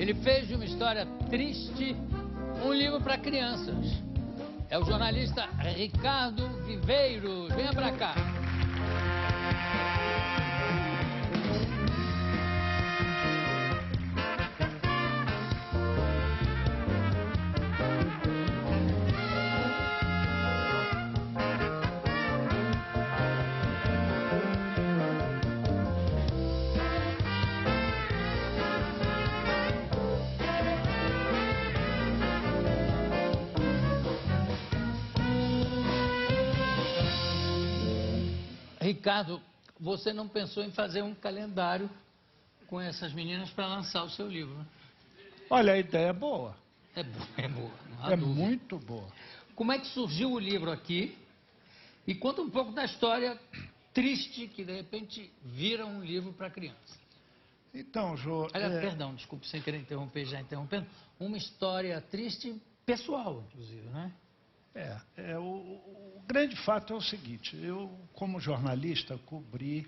Ele fez de uma história triste um livro para crianças. É o jornalista Ricardo Viveiros. Venha para cá. Ricardo, você não pensou em fazer um calendário com essas meninas para lançar o seu livro, né? Olha, a ideia é boa. É boa, não há É dúvida. muito boa. Como é que surgiu o livro aqui? E conta um pouco da história triste que, de repente, vira um livro para criança. Então, Jô... Aliás, perdão, desculpe, sem querer interromper, já interrompendo. Uma história triste, pessoal, inclusive, né? O grande fato é o seguinte, eu, como jornalista, cobri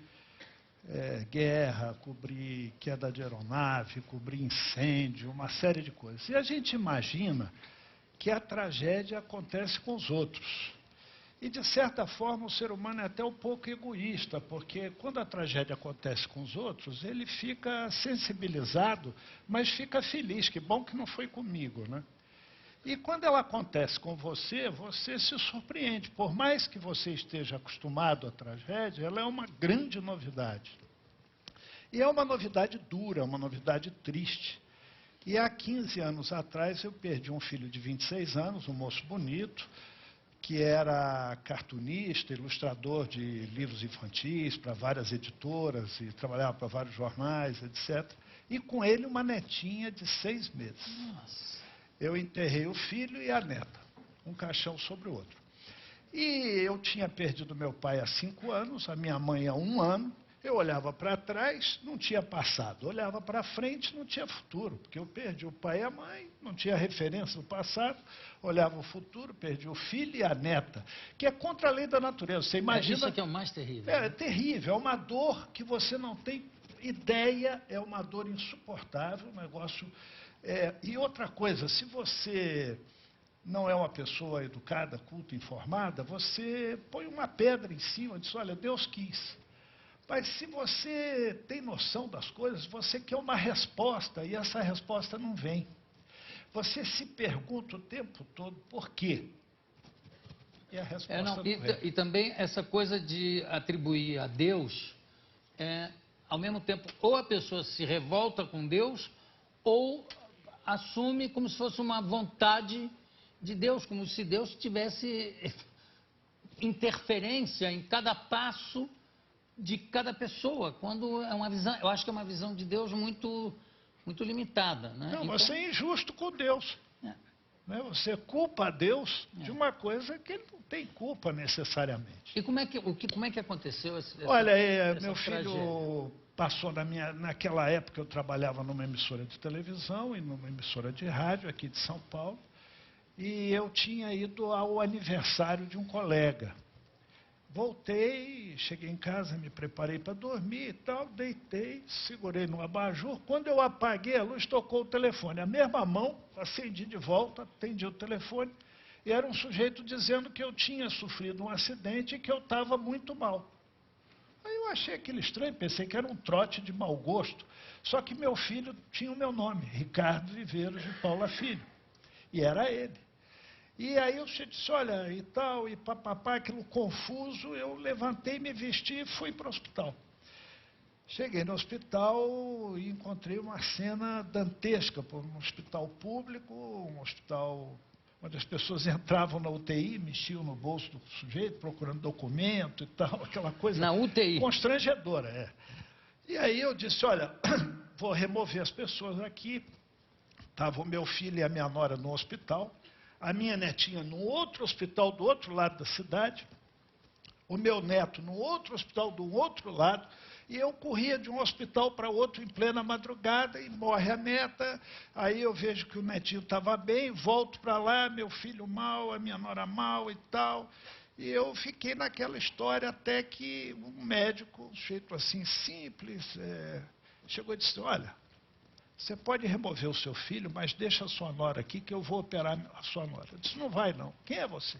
guerra, cobri queda de aeronave, cobri incêndio, uma série de coisas. E a gente imagina que a tragédia acontece com os outros. E, de certa forma, o ser humano é até um pouco egoísta, porque quando a tragédia acontece com os outros, ele fica sensibilizado, mas fica feliz, que bom que não foi comigo, né? E quando ela acontece com você, você se surpreende. Por mais que você esteja acostumado à tragédia, ela é uma grande novidade. E é uma novidade dura, uma novidade triste. E há 15 anos atrás eu perdi um filho de 26 anos, um moço bonito, que era cartunista, ilustrador de livros infantis para várias editoras e trabalhava para vários jornais, etc. E com ele uma netinha de 6 meses. Nossa. Eu enterrei o filho e a neta, um caixão sobre o outro. E eu tinha perdido meu pai há 5 anos, a minha mãe há 1 ano. Eu olhava para trás, não tinha passado. Olhava para frente, não tinha futuro, porque eu perdi o pai e a mãe, não tinha referência do passado. Olhava o futuro, perdi o filho e a neta, que é contra a lei da natureza. Você imagina... Isso aqui é o mais terrível. É terrível, é uma dor que você não tem ideia, é uma dor insuportável, um negócio... E outra coisa, se você não é uma pessoa educada, culta, informada, você põe uma pedra em cima e diz, olha, Deus quis. Mas se você tem noção das coisas, você quer uma resposta e essa resposta não vem. Você se pergunta o tempo todo por quê? E a resposta não vem. E também essa coisa de atribuir a Deus, ao mesmo tempo, ou a pessoa se revolta com Deus, ou assume como se fosse uma vontade de Deus, como se Deus tivesse interferência em cada passo de cada pessoa, quando é uma visão, eu acho que é uma visão de Deus muito limitada, né? Não, então, você é injusto com Deus. Né? Você culpa a Deus de uma coisa que ele não tem culpa necessariamente. E como é que aconteceu Olha, meu tragédia? filho passou naquela época eu trabalhava numa emissora de televisão e numa emissora de rádio aqui de São Paulo, e eu tinha ido ao aniversário de um colega. Voltei, cheguei em casa, me preparei para dormir e tal, deitei, segurei no abajur. Quando eu apaguei a luz, tocou o telefone. A mesma mão, acendi de volta, atendi o telefone, e era um sujeito dizendo que eu tinha sofrido um acidente e que eu estava muito mal. Aí eu achei aquilo estranho, pensei que era um trote de mau gosto. Só que meu filho tinha o meu nome, Ricardo Viveiros de Paula Filho. E era ele. E aí eu disse, olha, e tal, e papapá, aquilo confuso, eu levantei, me vesti e fui para o hospital. Cheguei no hospital e encontrei uma cena dantesca, por um hospital público, um hospital onde as pessoas entravam na UTI, mexiam no bolso do sujeito, procurando documento e tal, aquela coisa... Na UTI? Constrangedora, E aí eu disse, olha, vou remover as pessoas aqui. Estava o meu filho e a minha nora no hospital, a minha netinha no outro hospital do outro lado da cidade, o meu neto no outro hospital do outro lado, e eu corria de um hospital para outro em plena madrugada, e morre a neta, aí eu vejo que o netinho estava bem, volto para lá, meu filho mal, a minha nora mal e tal, e eu fiquei naquela história até que um médico, um jeito assim simples, chegou e disse, olha, você pode remover o seu filho, mas deixa a sua nora aqui que eu vou operar a sua nora. Eu disse, não vai não. Quem é você?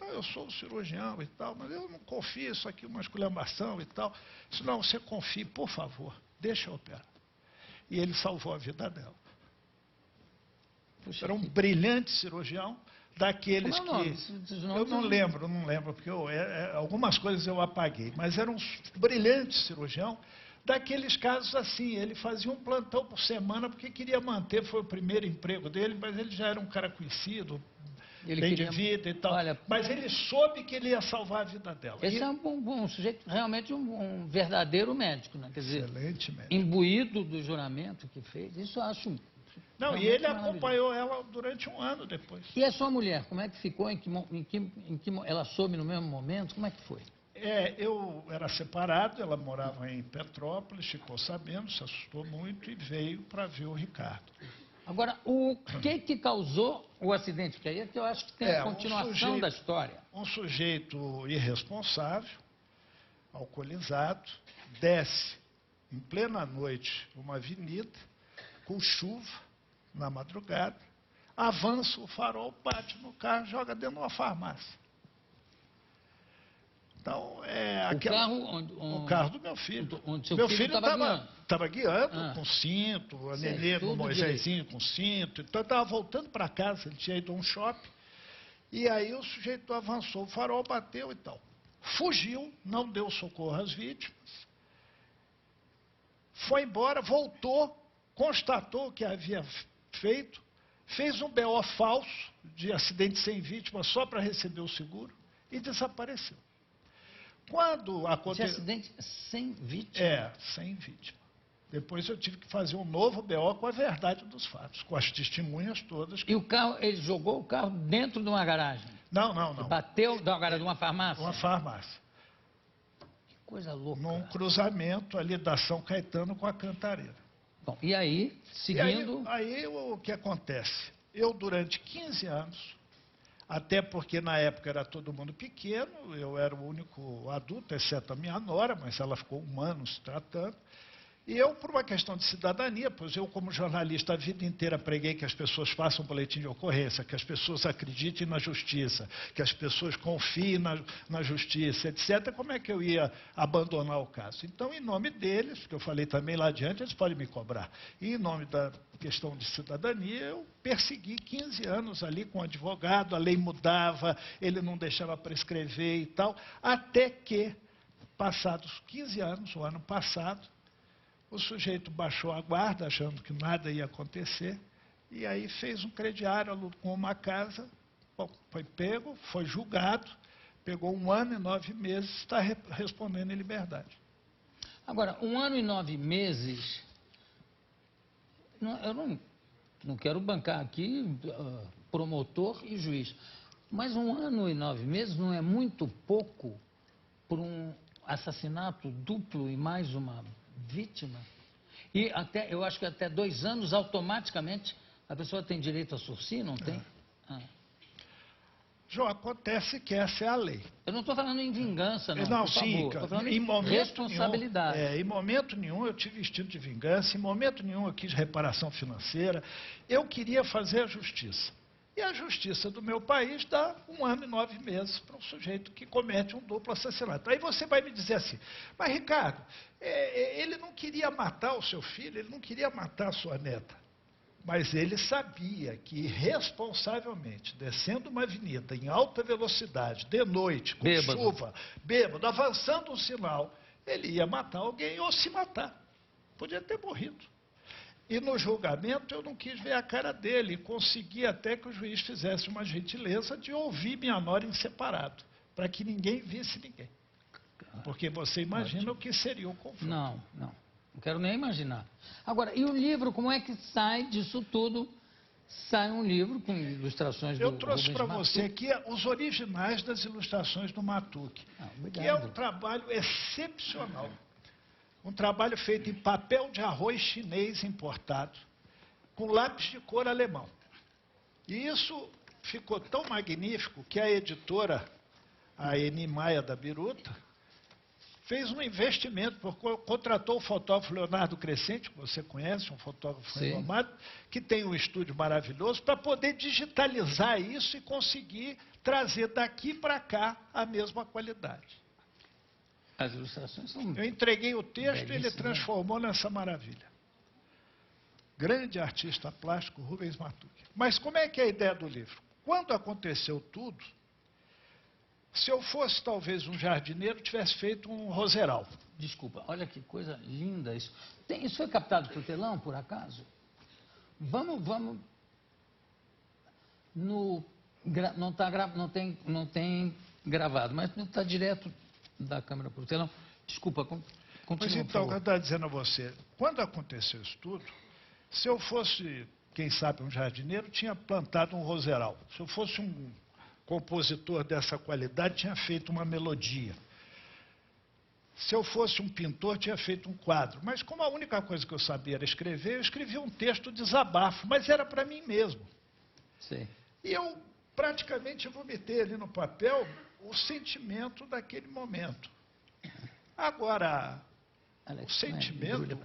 Não, eu sou o cirurgião e tal, mas eu não confio, isso aqui é uma esculhambação e tal. Eu disse, não, você confie, por favor, deixa eu operar. E ele salvou a vida dela. Puxa, Era um brilhante cirurgião, daqueles como é o nome? que... Eu não lembro, porque algumas coisas eu apaguei, mas era um brilhante cirurgião, daqueles casos assim, ele fazia um plantão por semana porque queria manter, foi o primeiro emprego dele, mas ele já era um cara conhecido, bem de vida e tal. Olha, mas ele soube que ele ia salvar a vida dela. Esse é um sujeito, realmente um verdadeiro médico, né? Quer dizer, excelente médico. Imbuído do juramento que fez, isso eu acho... Não, e ele acompanhou ela durante 1 ano depois. E a sua mulher, como é que ficou? Ela soube no mesmo momento? Como é que foi? Eu era separado, ela morava em Petrópolis, ficou sabendo, se assustou muito e veio para ver o Ricardo. Agora, o que causou o acidente? Porque aí é que eu acho que tem a continuação da história. Um sujeito irresponsável, alcoolizado, desce em plena noite uma avenida, com chuva, na madrugada, avança o farol, bate no carro, joga dentro de uma farmácia. Então, o carro do meu filho. Meu filho estava guiando com cinto, a Nenê, o Moisésinho com cinto. Então, estava voltando para casa, ele tinha ido a um shopping. E aí o sujeito avançou, o farol bateu e tal. Fugiu, não deu socorro às vítimas. Foi embora, voltou, constatou o que havia feito, fez um BO falso de acidente sem vítima só para receber o seguro e desapareceu. Quando aconteceu... De acidente sem vítima? Sem vítima. Depois eu tive que fazer um novo BO com a verdade dos fatos, com as testemunhas todas. E o carro, ele jogou o carro dentro de uma garagem? Não. Bateu de uma farmácia? Uma farmácia. Que coisa louca. Num cruzamento ali da São Caetano com a Cantareira. Bom, e aí, seguindo... Aí o que acontece? Eu, durante 15 anos, até porque na época era todo mundo pequeno, eu era o único adulto, exceto a minha nora, mas ela ficou 1 ano se tratando. E eu, por uma questão de cidadania, pois eu, como jornalista, a vida inteira preguei que as pessoas façam boletim de ocorrência, que as pessoas acreditem na justiça, que as pessoas confiem na justiça, etc., como é que eu ia abandonar o caso? Então, em nome deles, que eu falei também lá adiante, eles podem me cobrar. E em nome da questão de cidadania, eu persegui 15 anos ali com o advogado, a lei mudava, ele não deixava prescrever e tal, até que, passados 15 anos, o ano passado, o sujeito baixou a guarda, achando que nada ia acontecer, e aí fez um crediário, alugou uma casa, foi pego, foi julgado, pegou 1 ano e 9 meses, está respondendo em liberdade. Agora, 1 ano e 9 meses, eu não quero bancar aqui promotor e juiz, mas 1 ano e 9 meses não é muito pouco por um assassinato duplo e mais uma vítima? E eu acho que até 2 anos, automaticamente, a pessoa tem direito a sursi, não tem? João, acontece que essa é a lei. Eu não estou falando em vingança, não, não, por sim, favor. Estou falando em responsabilidade. Em momento nenhum eu tive instinto de vingança, em momento nenhum eu quis reparação financeira. Eu queria fazer a justiça. E a justiça do meu país dá 1 ano e 9 meses para um sujeito que comete um duplo assassinato. Aí você vai me dizer assim, mas Ricardo, ele não queria matar o seu filho, ele não queria matar a sua neta. Mas ele sabia que irresponsavelmente, descendo uma avenida em alta velocidade, de noite, com chuva, bêbado, avançando um sinal, ele ia matar alguém ou se matar. Podia ter morrido. E no julgamento eu não quis ver a cara dele, consegui até que o juiz fizesse uma gentileza de ouvir minha nora em separado, para que ninguém visse ninguém. Porque você imagina o que seria o confronto. Não quero nem imaginar. Agora, e o livro, como é que sai disso tudo? Sai um livro com ilustrações do Eu trouxe Rubens para Matuque. você aqui os originais das ilustrações do Matuque, que é um trabalho excepcional. Um trabalho feito em papel de arroz chinês importado, com lápis de cor alemão. E isso ficou tão magnífico que a editora, a Eni Maia da Biruta, fez um investimento, porque contratou o fotógrafo Leonardo Crescente, que você conhece, um fotógrafo renomado, que tem um estúdio maravilhoso, para poder digitalizar isso e conseguir trazer daqui para cá a mesma qualidade. As ilustrações são... Eu entreguei o texto e ele transformou nessa maravilha. Grande artista plástico, Rubens Matuque. Mas como é que é a ideia do livro? Quando aconteceu tudo, se eu fosse talvez um jardineiro, tivesse feito um roseral. Desculpa, olha que coisa linda isso. Isso foi captado para o telão, por acaso? Vamos... Não tem gravado, mas não está direto da câmera para o telão. Desculpa, continua, Mas então, eu estava dizendo a você, quando aconteceu isso tudo, se eu fosse, quem sabe, um jardineiro, tinha plantado um roseral. Se eu fosse um compositor dessa qualidade, tinha feito uma melodia. Se eu fosse um pintor, tinha feito um quadro. Mas como a única coisa que eu sabia era escrever, eu escrevi um texto de desabafo, mas era para mim mesmo. Sim. E eu praticamente vomitei ali no papel o sentimento daquele momento. Agora, o sentimento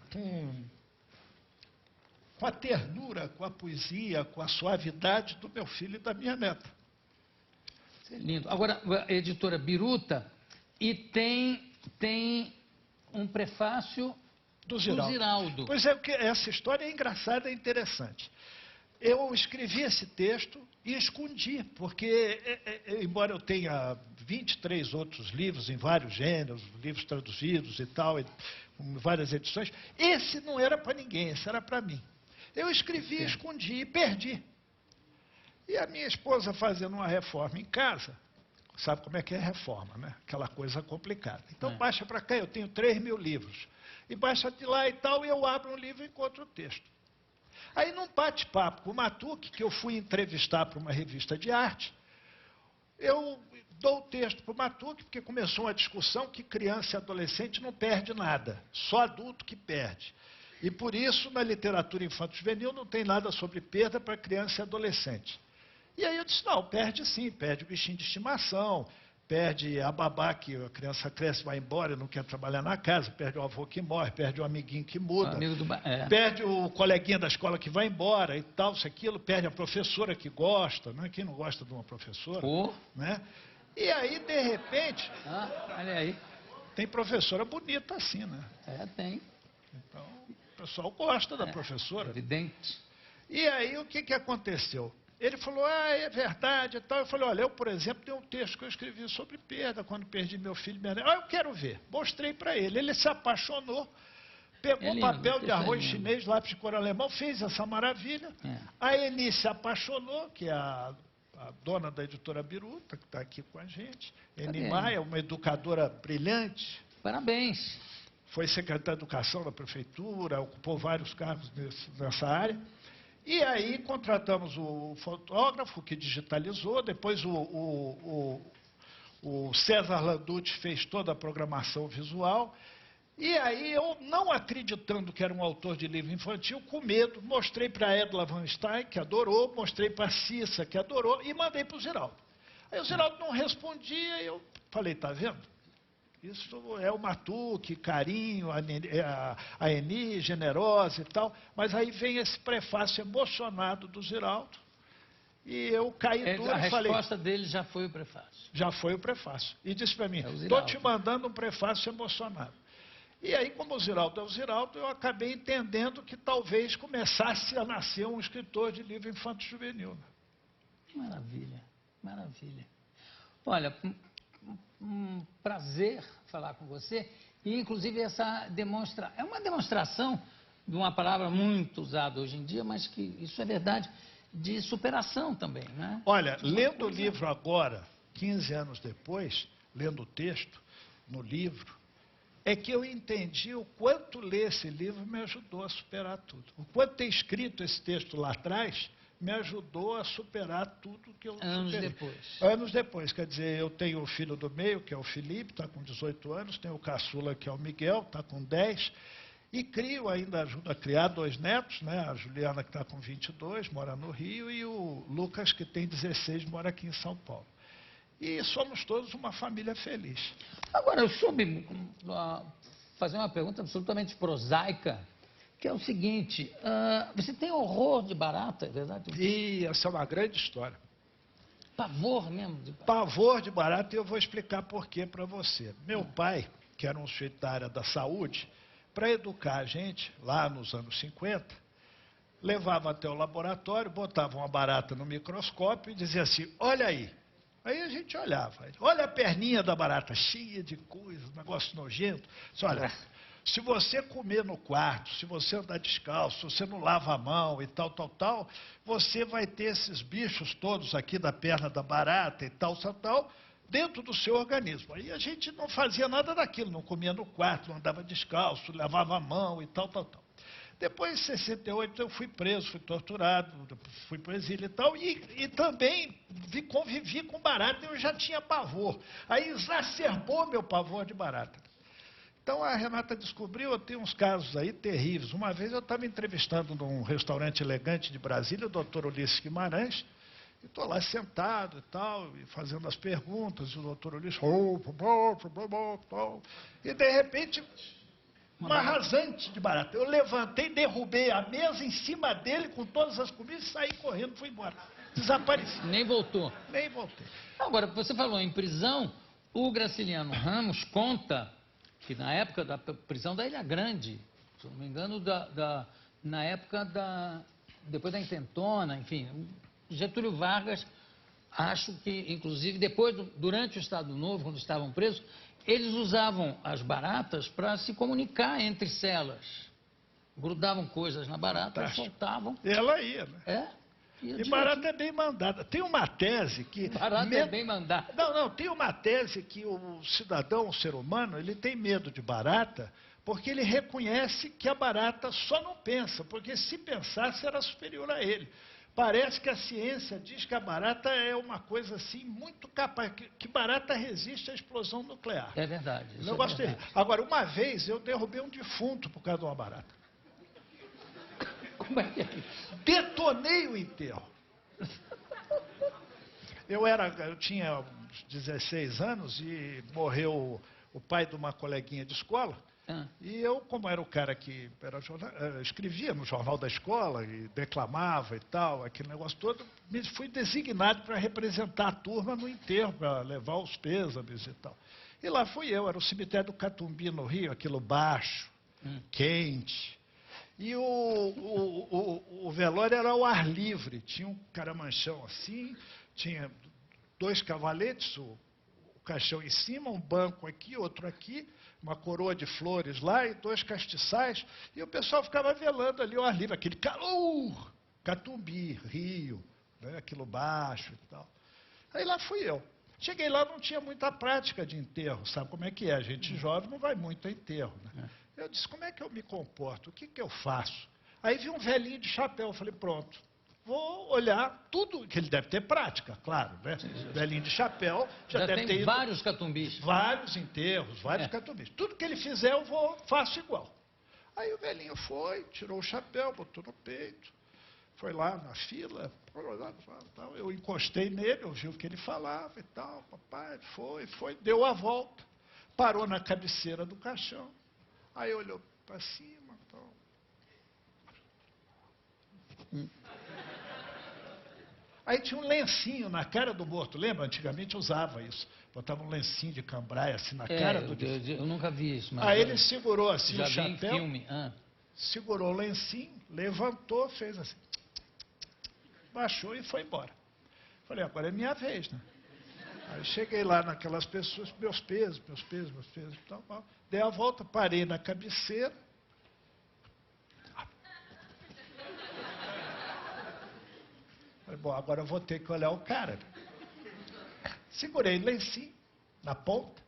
com a ternura, com a poesia, com a suavidade do meu filho e da minha neta. Isso é lindo. Agora, a editora Biruta, e tem um prefácio do Ziraldo. Pois é, essa história é engraçada e interessante. Eu escrevi esse texto e escondi, porque, embora eu tenha 23 outros livros em vários gêneros, livros traduzidos e tal, com várias edições, esse não era para ninguém, esse era para mim. Eu escrevi, escondi e perdi. E a minha esposa fazendo uma reforma em casa, sabe como é que é reforma, né? Aquela coisa complicada. Então baixa para cá, eu tenho 3.000 livros. E baixa de lá e tal, e eu abro um livro e encontro o texto. Aí, num bate-papo com o Matuque, que eu fui entrevistar para uma revista de arte, eu dou o texto para o Matuque, porque começou uma discussão que criança e adolescente não perde nada, só adulto que perde. E por isso, na literatura infanto-juvenil, não tem nada sobre perda para criança e adolescente. E aí eu disse, não, perde sim, perde o bichinho de estimação, perde a babá que a criança cresce, vai embora e não quer trabalhar na casa, perde o avô que morre, perde o amiguinho que muda, perde o coleguinha da escola que vai embora e tal, isso, aquilo, perde a professora que gosta, né? Quem não gosta de uma professora? Né? E aí, de repente, olha aí. Tem professora bonita assim, né? Tem. Então, o pessoal gosta da professora. Evidente. E aí, o que aconteceu? Ele falou, é verdade e tal. Eu falei, olha, eu, por exemplo, tenho um texto que eu escrevi sobre perda, quando perdi meu filho e minha neta. Eu quero ver. Mostrei para ele. Ele se apaixonou, pegou papel de arroz chinês, lápis de cor alemão, fez essa maravilha. A Eni se apaixonou, que é a dona da editora Biruta, que está aqui com a gente. Eni Maia, uma educadora brilhante. Parabéns. Foi secretária de Educação da Prefeitura, ocupou vários cargos nessa área. E aí contratamos o fotógrafo que digitalizou, depois o César Landucci fez toda a programação visual. E aí eu, não acreditando que era um autor de livro infantil, com medo, mostrei para a Edla Van Stein, que adorou, mostrei para a Cissa, que adorou, e mandei para o Ziraldo. Aí o Ziraldo não respondia, e eu falei, está vendo? Isso é o Matuque, carinho, a Eni, generosa e tal. Mas aí vem esse prefácio emocionado do Ziraldo. E eu caí duro e falei... A resposta dele já foi o prefácio. Já foi o prefácio. E disse para mim, estou te mandando um prefácio emocionado. E aí, como o Ziraldo é o Ziraldo, eu acabei entendendo que talvez começasse a nascer um escritor de livro infanto-juvenil. Maravilha, maravilha. Olha... um prazer falar com você, e inclusive é uma demonstração de uma palavra muito usada hoje em dia, mas que isso é verdade, de superação também, né? Olha, lendo o livro agora, 15 anos depois, lendo o texto no livro, é que eu entendi o quanto ler esse livro me ajudou a superar tudo. O quanto ter escrito esse texto lá atrás me ajudou a superar tudo que eu superei. Anos depois. Anos depois. Quer dizer, eu tenho o filho do meio, que é o Felipe, está com 18 anos, tenho o caçula, que é o Miguel, está com 10, e ajudo a criar 2 netos, né? A Juliana, que está com 22, mora no Rio, e o Lucas, que tem 16, mora aqui em São Paulo. e somos todos uma família feliz. Agora, eu soube fazer uma pergunta absolutamente prosaica, que é o seguinte, você tem horror de barata, é verdade? E essa é uma grande história. Pavor mesmo de barata? Pavor de barata, e eu vou explicar por quê para você. Meu pai, que era um sujeito da área da saúde, para educar a gente, lá nos anos 50, levava até o laboratório, botava uma barata no microscópio e dizia assim, olha aí. Aí a gente olhava, olha a perninha da barata, cheia de coisa, negócio nojento. Disse, olha, se você comer no quarto, se você andar descalço, se você não lava a mão e tal, você vai ter esses bichos todos aqui da perna da barata e tal, dentro do seu organismo. Aí a gente não fazia nada daquilo, não comia no quarto, não andava descalço, lavava a mão e tal. Depois, em 68, eu fui preso, fui torturado, fui para o exílio e tal, e também convivi com barata, eu já tinha pavor. Aí exacerbou meu pavor de barata. Então a Renata descobriu, eu tenho uns casos aí terríveis. Uma vez eu estava entrevistando num restaurante elegante de Brasília, o doutor Ulisses Guimarães, e estou lá sentado e tal, e fazendo as perguntas, e o doutor Ulisses, e de repente, uma rasante de barata. Eu levantei, derrubei a mesa em cima dele com todas as comidas e saí correndo, fui embora. Desapareci. Nem voltou? Nem voltei. Agora, você falou em prisão, o Graciliano Ramos conta que na época da prisão da Ilha Grande, se não me engano, na época depois da Intentona, enfim, Getúlio Vargas, acho que, inclusive, durante o Estado Novo, quando estavam presos, eles usavam as baratas para se comunicar entre celas. Grudavam coisas na barata e soltavam. E ela ia, né? E barata é bem mandada. Tem uma tese que... Barata é bem mandada. Não, tem uma tese que o cidadão, o ser humano, ele tem medo de barata porque ele reconhece que a barata só não pensa, porque se pensasse era superior a ele. Parece que a ciência diz que a barata é uma coisa assim muito capaz, que barata resiste à explosão nuclear. É verdade. Eu gosto de... Agora, uma vez eu derrubei um defunto por causa de uma barata. Como é que é isso? Detonei o enterro. Eu tinha uns 16 anos e morreu o pai de uma coleguinha de escola. E eu, como era o cara que escrevia no jornal da escola e declamava e tal, aquele negócio todo, fui designado para representar a turma no enterro, para levar os pêsames e tal. E lá fui eu, era o cemitério do Catumbi, no Rio, aquilo baixo, quente. E o velório era ao ar livre, tinha um caramanchão assim, tinha 2 cavaletes, o caixão em cima, um banco aqui, outro aqui, uma coroa de flores lá e 2 castiçais, e o pessoal ficava velando ali ao ar livre, aquele calor, Catumbi, Rio, né, aquilo baixo e tal. Aí lá fui eu. Cheguei lá, não tinha muita prática de enterro, sabe como é que é? A gente jovem não vai muito a enterro, né? Eu disse, como é que eu me comporto? O que eu faço? Aí vi um velhinho de chapéu, falei, pronto, vou olhar tudo, que ele deve ter prática, claro, né? Velhinho de chapéu, já deve ter ido... vários catumbis. Vários enterros, vários catumbis. Tudo que ele fizer, faço igual. Aí o velhinho foi, tirou o chapéu, botou no peito, foi lá na fila, eu encostei nele, ouvi o que ele falava e tal, papai, foi, deu a volta, parou na cabeceira do caixão, aí olhou para cima, tal. Aí tinha um lencinho na cara do morto, lembra? Antigamente usava isso. Botava um lencinho de cambraia assim na cara do defunto. Eu nunca vi isso. Mas aí ele segurou assim já o chapéu, vi em filme. segurou o lencinho, levantou, fez assim, baixou e foi embora. Falei, agora é minha vez, né? Aí cheguei lá naquelas pessoas, meus pesos e tal. Dei a volta, parei na cabeceira. Falei, bom, agora eu vou ter que olhar o cara. Segurei o lencinho na ponta,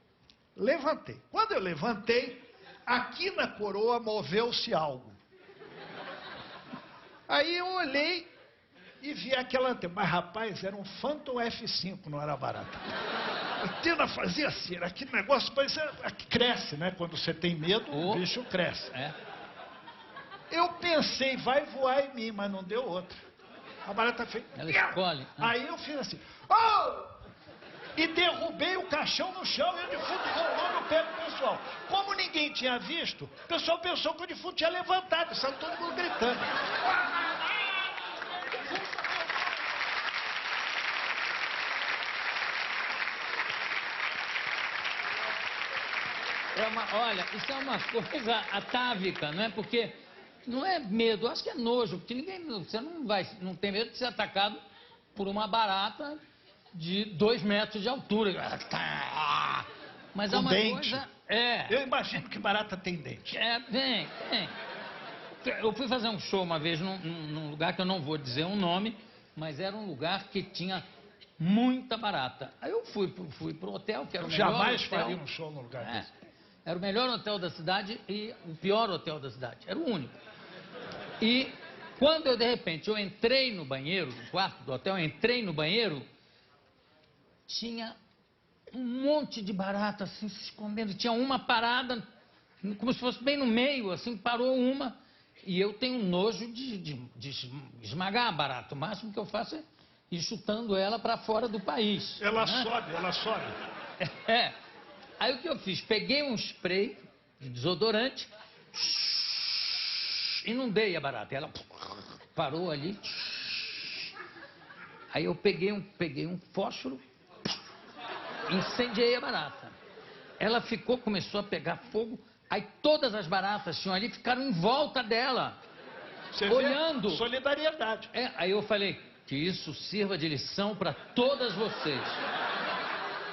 levantei. Quando eu levantei, aqui na coroa moveu-se algo. Aí eu olhei e vi aquela antena. Mas, rapaz, era um Phantom F5, não era barata. A antena fazia assim, era aquele negócio, que cresce, né? Quando você tem medo, o bicho cresce. Eu pensei, vai voar em mim, mas não deu outra. A barata fez... Ela escolhe. Aí eu fiz assim, oh! e derrubei o caixão no chão e o defunto rolou no pé do pessoal. Como ninguém tinha visto, o pessoal pensou que o defunto tinha levantado, saiu todo mundo gritando. Olha, isso é uma coisa atávica, não é? Porque não é medo, acho que é nojo, porque você não tem medo de ser atacado por uma barata de 2 metros de altura. Mas é uma dente. coisa... Eu imagino que barata tem dente. Tem. Eu fui fazer um show uma vez num lugar que eu não vou dizer um nome, mas era um lugar que tinha muita barata. Aí eu fui pro hotel, que era o melhor Jamais hotel. faria um show no lugar desse. Era o melhor hotel da cidade e o pior hotel da cidade. Era o único. E quando eu, de repente, eu entrei no banheiro, no quarto do hotel, eu entrei no banheiro, tinha um monte de barata assim se escondendo. Tinha uma parada, como se fosse bem no meio, assim, parou uma. E eu tenho nojo de esmagar a barata. O máximo que eu faço é ir chutando ela para fora do país. Ela né? sobe. Aí o que eu fiz? Peguei um spray de desodorante, inundei a barata. Ela parou ali. Aí eu peguei um fósforo, incendiei a barata. Ela começou a pegar fogo. Aí todas as baratas tinham ali, ficaram em volta dela, Você olhando. Vê? Solidariedade. Aí eu falei, que isso sirva de lição para todas vocês.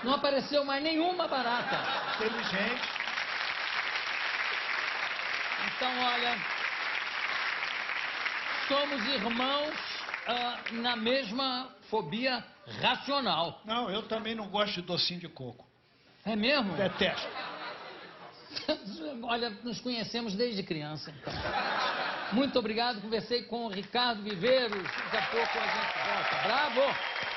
Não apareceu mais nenhuma barata. Inteligente. Então, olha, somos irmãos na mesma fobia racional. Não, eu também não gosto de docinho de coco. É mesmo? Detesto. Olha, nos conhecemos desde criança. Então. Muito obrigado, conversei com o Ricardo Viveiros. Daqui a pouco a gente volta. Bravo!